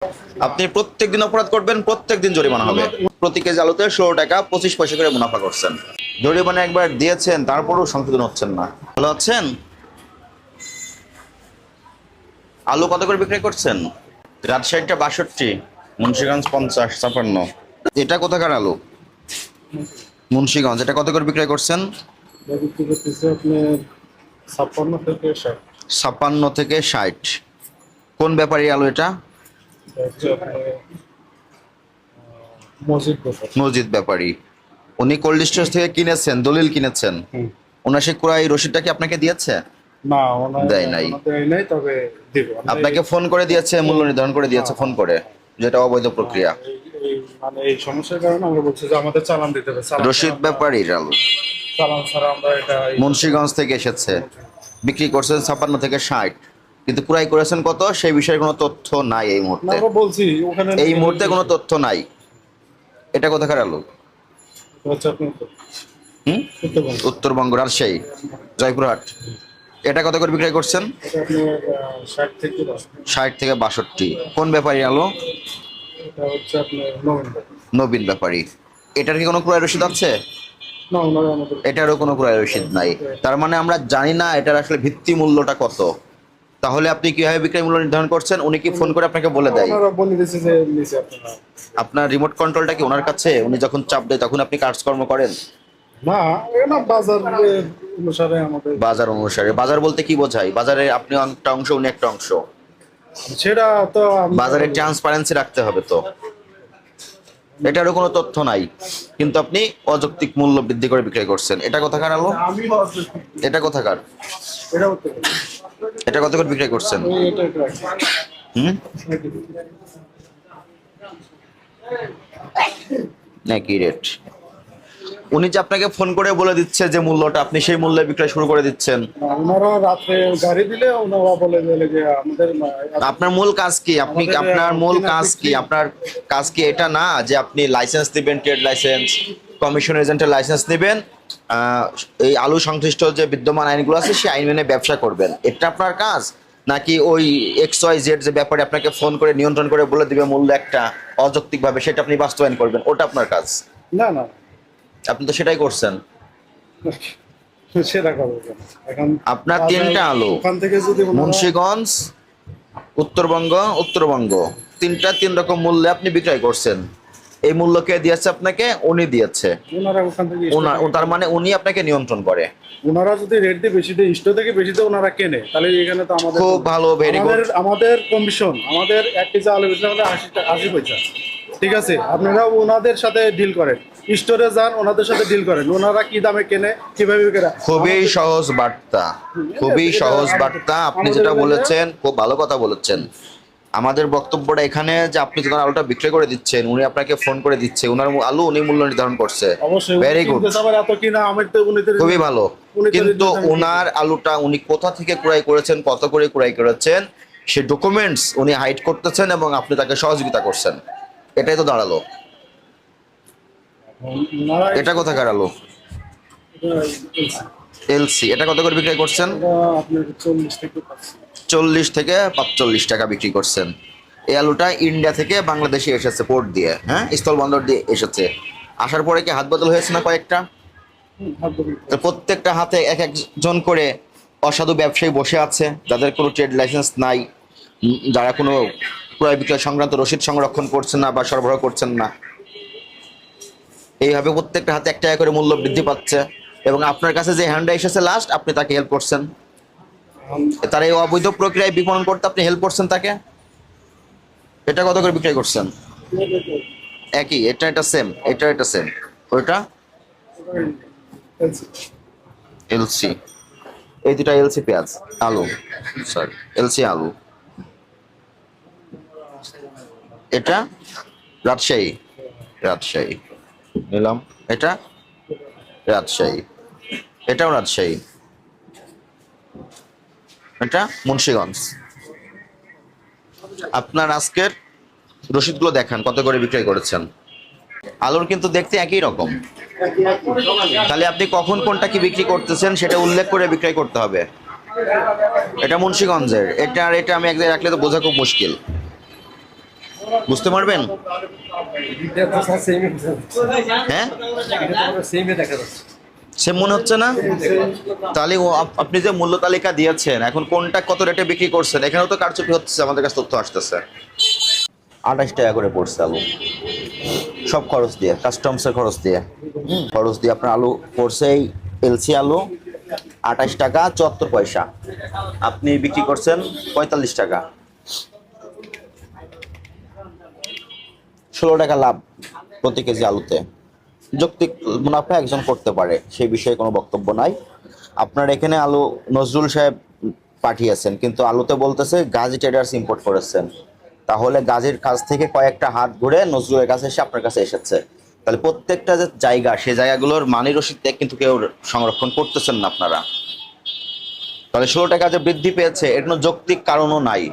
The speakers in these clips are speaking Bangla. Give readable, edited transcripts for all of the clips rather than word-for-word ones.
আপনি প্রত্যেকদিন অপরাধ করবেন, প্রত্যেকদিন জরিমানা হবে। প্রতি কেজি আলুতে 16 টাকা 25 পয়সা করে মুনাফা করছেন। জরিমানা একবার দিয়েছেন, তারপরেও সংশোধন হচ্ছেন না। ভালো আছেন? আলু কত করে বিক্রি করছেন? রাজশাহীটা 62, মুন্সিগঞ্জ 50-56। এটা কোথাকার আলু? মুন্সিগঞ্জ। এটা কত করে বিক্রয় করছেন? বিক্রি করতেছে আপনার 56 থেকে 60। 56 থেকে 60। কোন ব্যাপারী আলু এটা? হচ্ছে আপনার মসজিদ ব্যাপার। মসজিদ ব্যাপারী। উনি কোল্ড স্টোরেজ থেকে কিনেছেন, দলিল কিনেছেন। ওনার সে ক্রয় রসিদটা কি আপনাকে দিয়েছে? না, ওনার দেয় নাই। দেয় নাই, তবে দিব। আপনাকে ফোন করে দিয়েছে, মূল্য নির্ধারণ করে দিয়েছে ফোন করে, যেটা অবৈধ প্রক্রিয়া। মানে এই সমস্যার কারণে আমরা বলছি যে আমাদের চালান দিতে হবে। রশিদ ব্যাপারীর আলু চালান ছাড়া আমরা এটা মুন্সিগঞ্জ থেকে এসেছে। বিক্রি করছেন 56 থেকে 60, কিন্তু ক্রয় করেছেন কত সেই বিষয়ে কোনো তথ্য নাই এই মুহূর্তে। আমরা বলছি ওখানে এই মুহূর্তে কোনো তথ্য নাই। এটা কোথাকার আলু? হচ্ছে আপনার হুম, উত্তরবঙ্গ। উত্তরবঙ্গ, রাজশাহী, জয়পুরহাট। এটা কত করে বিক্রয় করছেন? এটা আপনার 60 থেকে 10। 60 থেকে 62। কোন ব্যাপারী আলু? এটা হচ্ছে আপনার নভেম্বর। নবীন ব্যাপারী। এটার কি কোনো ক্রয় রসিদ আছে? না, ওনারা আমাদের এটারও কোনো ক্রয় রসিদ নাই। তার মানে আমরা জানি না এটার আসলে ভিত্তি মূল্যটা কত। তাহলে আপনি কিভাবে বিক্রয় মূল্য নির্ধারণ করছেন? উনি কি ফোন করে আপনাকে বলে দেয়? ওনারা বলে দিয়েছে যে নিচে আপনারা। আপনার রিমোট কন্ট্রোলটা কি ওনার কাছে? উনি যখন চাপ দেয় তখন আপনি কাজকর্ম করেন? না, এটা বাজার অনুসারে আমাদের। বাজার অনুসারে? বাজার বলতে কি বোঝায়? বাজারে আপনি একটা অংশ, উনি একটা অংশ। সেটা তো বাজারে ট্রান্সপারেন্সি রাখতে হবে তো। এটারও কোনো তথ্য নাই, কিন্তু আপনি অযৌক্তিক মূল্য বৃদ্ধি করে বিক্রয় করছেন। এটা কোথাকার আলু? আমি এটা কোথাকার? এটা হতে এটা কত করে বিক্রয় করছেন? এটা হুম, একই রেট। উনি যে আপনাকে ফোন করে বলে দিচ্ছে যে মূল্যটা, আপনি সেই মূল্যে বিক্রয় শুরু করে দিচ্ছেন। ওনারা রাত্রে গাড়ি দিলে ওনারা বলে দিলে যে আমাদের আপনার মূল কাজ কি? আপনি আমাদের আপনার মূল কেনা কাজ কি? বিক্রি। আপনার কাজ কি এটা না যে আপনি লাইসেন্স দিবেন, ট্রেড লাইসেন্স, কমিশন এজেন্টের লাইসেন্স দিবেন, এই আলু সংশ্লিষ্ট যে বিদ্যমান আইনগুলো আছে সেই আইন মেনে ব্যবসা করবেন? এটা আপনার কাজ? নাকি ওই XYZ যে ব্যাপারে আপনাকে ফোন করে নিয়ন্ত্রণ করে বলে দিবে মূল্য একটা অযৌক্তিকভাবে, সেটা আপনি বাস্তবায়ন করবেন? ওটা আপনার কাজ? না না, আপনি তো সেটাই করছেন। সেটা করবো কেন? এখন আপনার 3টা আলু, ওখান থেকে যদি মুন্সিগঞ্জ, উত্তরবঙ্গ, উত্তরবঙ্গ, 3 রকম মূল্যে আপনি বিক্রয় করছেন। এই মূল্য কে দিয়েছে আপনাকে? উনি দিয়েছে। ওনারা ওখান থেকে তার মানে উনি আপনাকে নিয়ন্ত্রণ করে। ওনারা যদি রেট দিয়ে বেশি দেয়, স্টোর থেকে বেশি দিয়ে ওনারা কেনে, তাহলে এখানে তো আমাদের খুব ভালো, ভেরি গুড। আমাদের কমিশন, আমাদের 1 কেজি আলু বেচলে আমাদের 80 পয়সা। ঠিক আছে, আপনারা ওনাদের সাথে ডিল করেন, স্টোরে যান, ওনাদের সাথে ডিল করেন, ওনারা কি দামে কেনে, কিভাবে কেনে। খুবই সহজ বার্তা, খুবই সহজ বার্তা। আপনি যেটা বলেছেন খুব ভালো কথা বলেছেন। আমাদের বক্তব্যটা এখানে যে আপনি যখন আলুটা বিক্রি করে দিচ্ছেন, উনি আপনাকে ফোন করে দিচ্ছে, উনার আলু উনি মূল্য নির্ধারণ করছে। অবশ্যই ভেরি গুড, এত কিনা আমি তো খুবই ভালো। কিন্তু ওনার আলুটা উনি কোথা থেকে ক্রয় করেছেন, কত করে ক্রয় করেছেন, সে ডকুমেন্টস উনি হাইড করতেছেন এবং আপনি তাকে সহযোগিতা করছেন। এটাই তো দাঁড়ালো। এটা কোথাকার আলু? LC। এটা কত করে বিক্রি করছেন? আপনার 40 থেকে 50। 40 থেকে 45 টাকা বিক্রি করছেন। এই আলুটা ইন্ডিয়া থেকে বাংলাদেশে এসেছে পোর্ট দিয়ে, হ্যাঁ, স্থলবন্দর দিয়ে এসেছে। আসার পরে কি হাত বদল হয়েছে না কয়েকটা? তো প্রত্যেকটা হাতে এক একজন করে অসাধু ব্যবসায়ী বসে আছে, যাদের কোনো ট্রেড লাইসেন্স নাই, যারা কোনো ক্রয় বিক্রয় সংক্রান্ত রসিদ সংরক্ষণ করছেন না বা সরবরাহ করছেন না। এইভাবে প্রত্যেকটা হাতে 1 টাকা করে মূল্য বৃদ্ধি পাচ্ছে, এবং আপনার কাছে যে হ্যান্ডটা এসেছে লাস্ট, আপনি তাকে হেল্প করছেন। তার এই অবৈধ প্রক্রিয়ায় বিপণন করতে আপনি হেল্প করছেন তাকে। এটা কত করে বিক্রয় করছেন? একই, এটা সেম, এটা সেম। ওইটা LC। এই দুটা LC পেঁয়াজ, আলু, সরি LC আলু। এটা রাজশাহী, রাজশাহী নিলাম। এটা রাজশাহী, এটাও রাজশাহী। এটা মুন্সিগঞ্জ। আপনার আজকের রসিদগুলো দেখান, কত করে বিক্রয় করেছেন। আলুর কিন্তু দেখতে একই রকম, তাহলে আপনি কখন কোনটা কি বিক্রি করতেছেন সেটা উল্লেখ করে বিক্রয় করতে হবে। এটা মুন্সিগঞ্জের, এটা আর এটা আমি এক জায়গায় রাখলে তো বোঝা খুব মুশকিল। বুঝতে পারবেন? হ্যাঁ, সে মনে হচ্ছে না? তাহলে আপনি যে মূল্য তালিকা দিয়েছেন, এখন কোনটা কত রেটে বিক্রি করছেন, এখানেও তো কারচুপি হচ্ছে, আমাদের কাছে তথ্য আসতেছে। 28 টাকা করে পড়ছে আলু, সব খরচ দিয়ে, কাস্টমসের খরচ দিয়ে, খরচ দিয়ে আপনার আলু পড়ছে, এই এলসি আলু 28 টাকা 74 পয়সা, আপনি বিক্রি করছেন 45 টাকা, 16 টাকা লাভ প্রতি কেজি আলুতে। যৌক্তিক মুনাফা একজন করতে পারে, সেই বিষয়ে কোনো বক্তব্য নাই। আপনার এখানে আলু নজরুল সাহেব পাঠিয়েছেন, কিন্তু আলুতে বলতেছে গাজী ট্রেডার্স ইম্পোর্ট করেছেন। তাহলে গাজীর কাছ থেকে কয়েকটা হাত ঘুরে নজরুলের কাছে এসে আপনার কাছে এসেছে। তাহলে প্রত্যেকটা যে জায়গা, সেই জায়গাগুলোর মানি রসিদ কিন্তু কেউ সংরক্ষণ করতেছেন না আপনারা। তাহলে 16 টাকা যে বৃদ্ধি পেয়েছে, এর কোনো যৌক্তিক কারণও নাই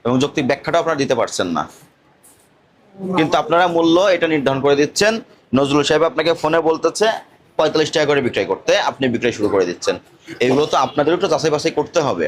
এবং যৌক্তিক ব্যাখ্যাটাও আপনারা দিতে পারছেন না। কিন্তু আপনারা মূল্য এটা নির্ধারণ করে দিচ্ছেন, নজরুল সাহেব আপনাকে ফোনে বলতেছে 45 টাকা করে বিক্রয় করতে, আপনি বিক্রয় শুরু করে দিচ্ছেন। এগুলো তো আপনাদের একটু যাচাই বাছাই করতে হবে।